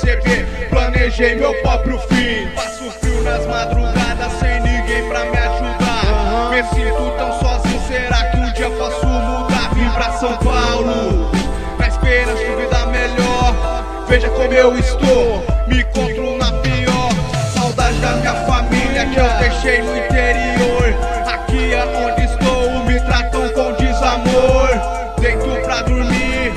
perceber, planejei meu próprio fim. Passo frio nas madrugadas sem ninguém pra me ajudar. Me sinto tão sozinho, será que um dia posso mudar? Vim pra São Paulo na esperança de vida melhor. Veja como eu estou, me encontro na pior. Saudade da minha família que eu deixei no interior. Aqui é onde estou, me tratam com desamor. Deito pra dormir,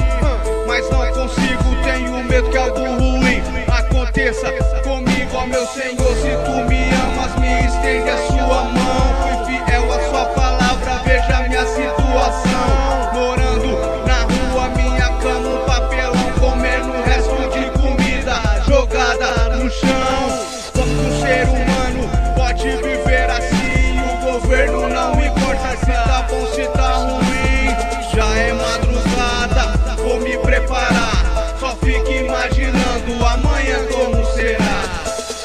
mas não consigo, tenho medo que algo ruim aconteça comigo, ó meu Senhor. Se tu me amas, me estende a sua mão. Fui fiel à sua palavra, veja minha situação. Morando na rua, minha cama, um papelão, comendo o resto de comida jogada no chão. Como um ser humano pode viver assim? O governo não me importa se tá bom, se tá ruim. Já é madrugada, vou me preparar. Só fique imaginando amanhã como será.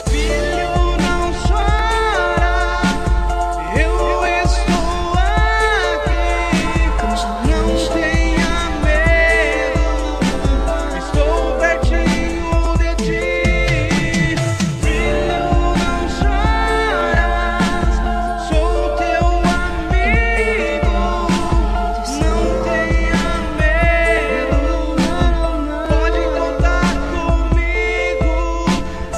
Filho, não chora, eu estou aqui. Não tenha medo, estou pertinho de ti. Filho, não choras, sou teu amigo. Não tenha medo, pode contar comigo.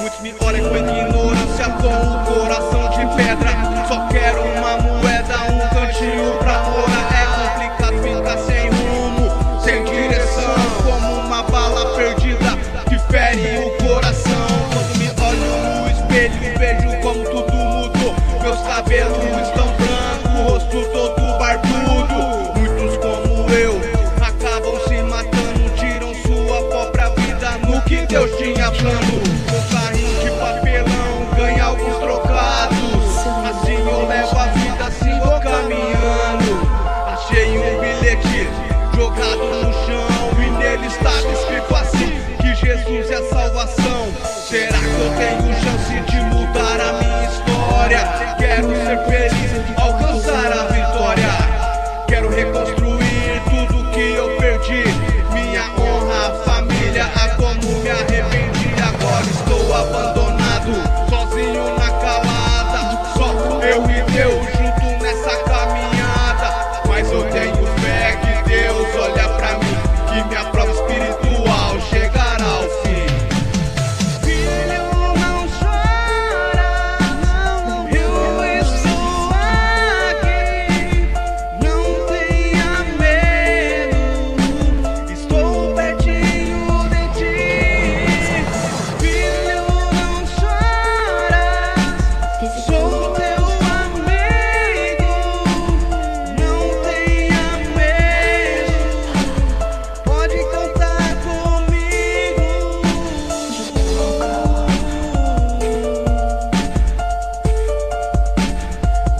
Muitos me olham com ignorância, com o coração de pedra. Só quero uma moeda, um cantinho pra morar. É complicado ficar sem rumo, sem direção, como uma bala perdida que fere o coração. Quando me olho no espelho, vejo como tudo mudou. Meus cabelos estão brancos, o rosto todo barbudo. Muitos como eu acabam se matando, tiram sua própria vida no que Deus tinha plano. Com carrinho de papelão, ganha alguns trocados. Assim eu levo a vida, assim vou caminhando. Achei um bilhete jogado no chão e nele estava escrito assim: que Jesus é salvação. Será que eu tenho chance de mudar a minha história? Quero ser feliz, alcançar a vitória. Quero reconstruir tudo que eu perdi. Minha honra, família, a como me arrependi. Agora estou abandonado, sozinho na calada. Só eu e Deus junto nessa caminhada. Mas eu tenho fé que Deus olha pra mim, que minha prova espiritual chegará ao fim. Filho, não chora, eu estou aqui. Não tenha medo, estou pertinho de ti. Filho, não chora, sou teu amigo. Não tenha medo, pode contar comigo.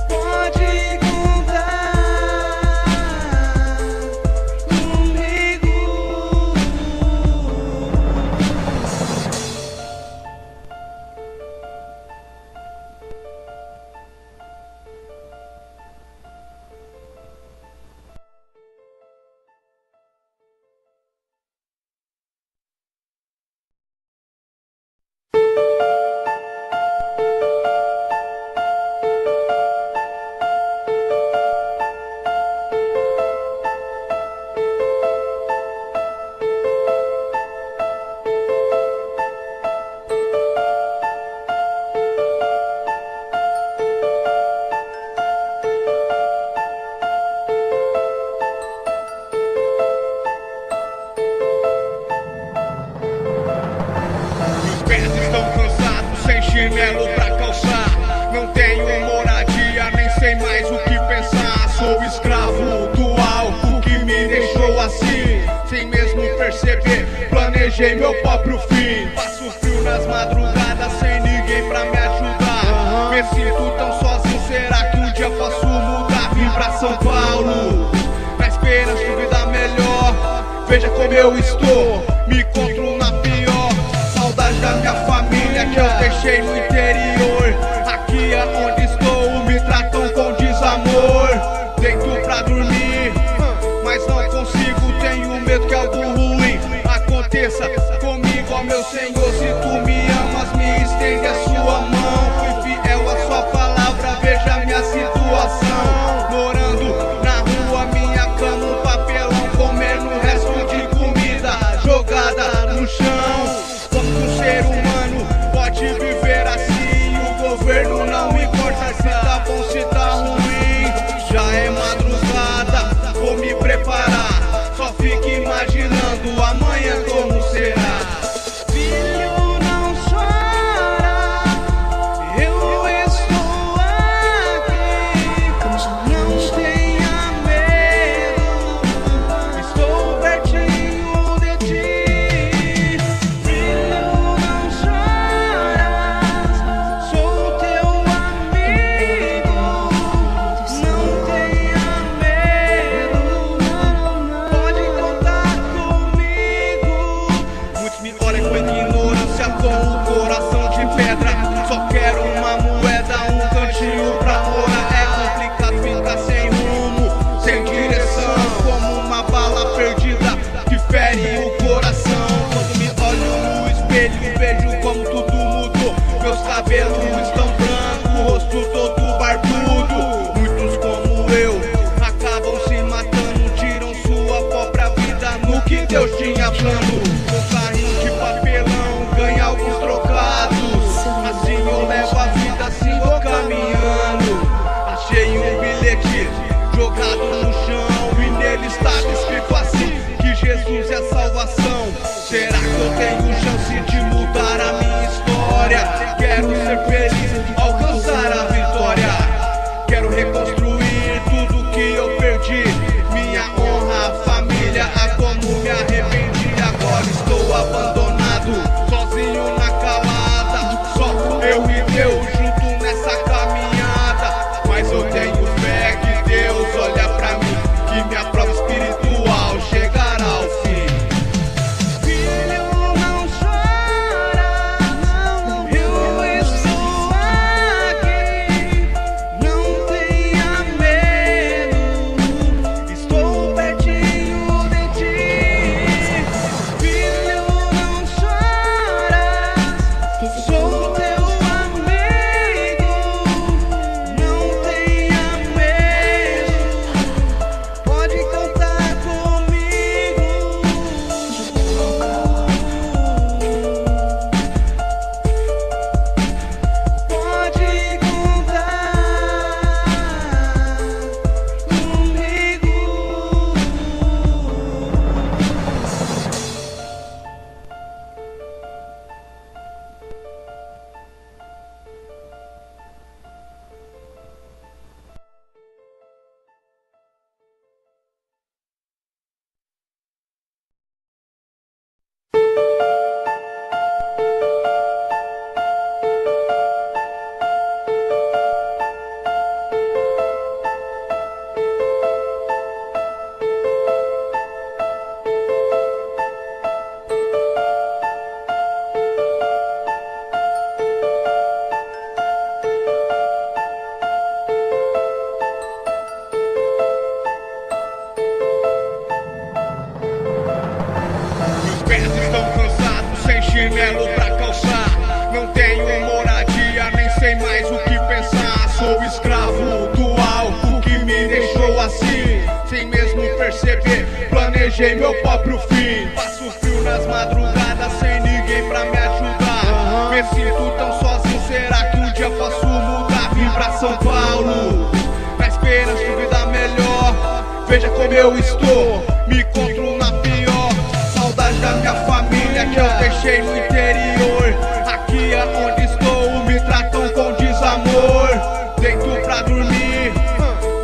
Pode Pés estão cansados, sem chinelo pra calçar. Não tenho moradia, nem sei mais o que pensar. Sou escravo do álcool que me deixou assim. Sem mesmo perceber, planejei meu próprio fim. Passo frio nas madrugadas, sem ninguém pra me ajudar. Me sinto tão sozinho, será que um dia posso mudar? Vim pra São Paulo na esperança de vida melhor. Veja como eu estou, me encontro na pior. Saudade da minha família que eu deixei no interior. Aqui é onde estou, me tratam com desamor. Deito pra dormir, mas não consigo, tenho medo que algo ruim aconteça comigo, ó meu Senhor. Se desejei meu próprio fim. Passo frio nas madrugadas sem ninguém pra me ajudar. Me sinto tão sozinho, será que um dia posso mudar? Vim pra São Paulo na esperança de vida melhor. Veja como eu estou, me encontro na pior. Saudade da minha família que eu deixei no interior. Aqui é onde estou, me tratam com desamor. Deito pra dormir,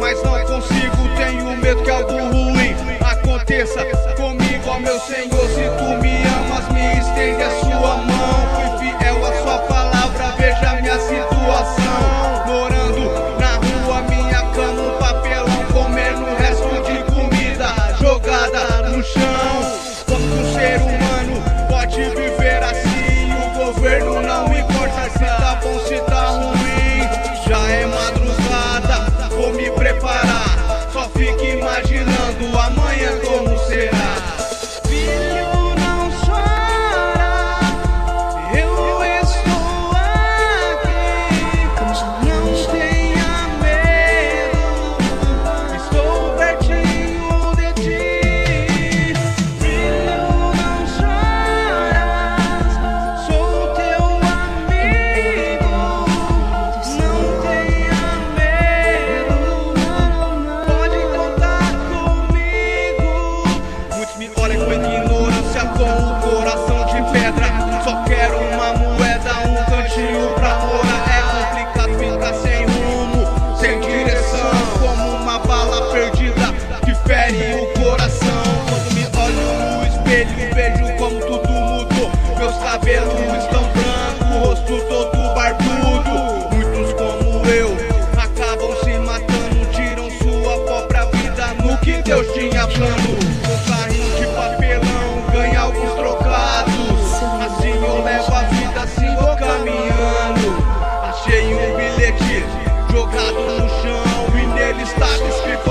mas não consigo, tenho medo que algo ruim aconteça comigo, ó meu Senhor. Se tu me amas, me estende a sua mão. Fui fiel à sua palavra, veja minha situação. Morando na rua, minha cama, um papelão, comendo o resto de comida jogada no chão. Como um ser humano pode viver assim? O governo não importa se tá bom, se tá ruim. Já é madrugada, vou me preparar. Só fique imaginando amanhã como será. Filho, não chora, eu estou aqui. Não tenha medo, estou pertinho de ti. Filho, não choras, sou teu amigo. Não tenha medo, pode contar comigo. Muitos me olham com ignorância, com o coração de pedra. Só quero uma moeda, um cantinho pra morar. É complicado ficar sem rumo, sem direção, como uma bala perdida que fere o coração. Quando me olho no espelho, vejo como tudo mudou. Meus cabelos estão brancos, o rosto todo barbudo. Muitos como eu acabam se matando, tiram sua própria vida no que Deus tinha plano. Com carrinho de papelão, ganha alguns trocados. Assim eu levo a vida, assim vou caminhando. Achei um bilhete jogado no chão e nele estava escrito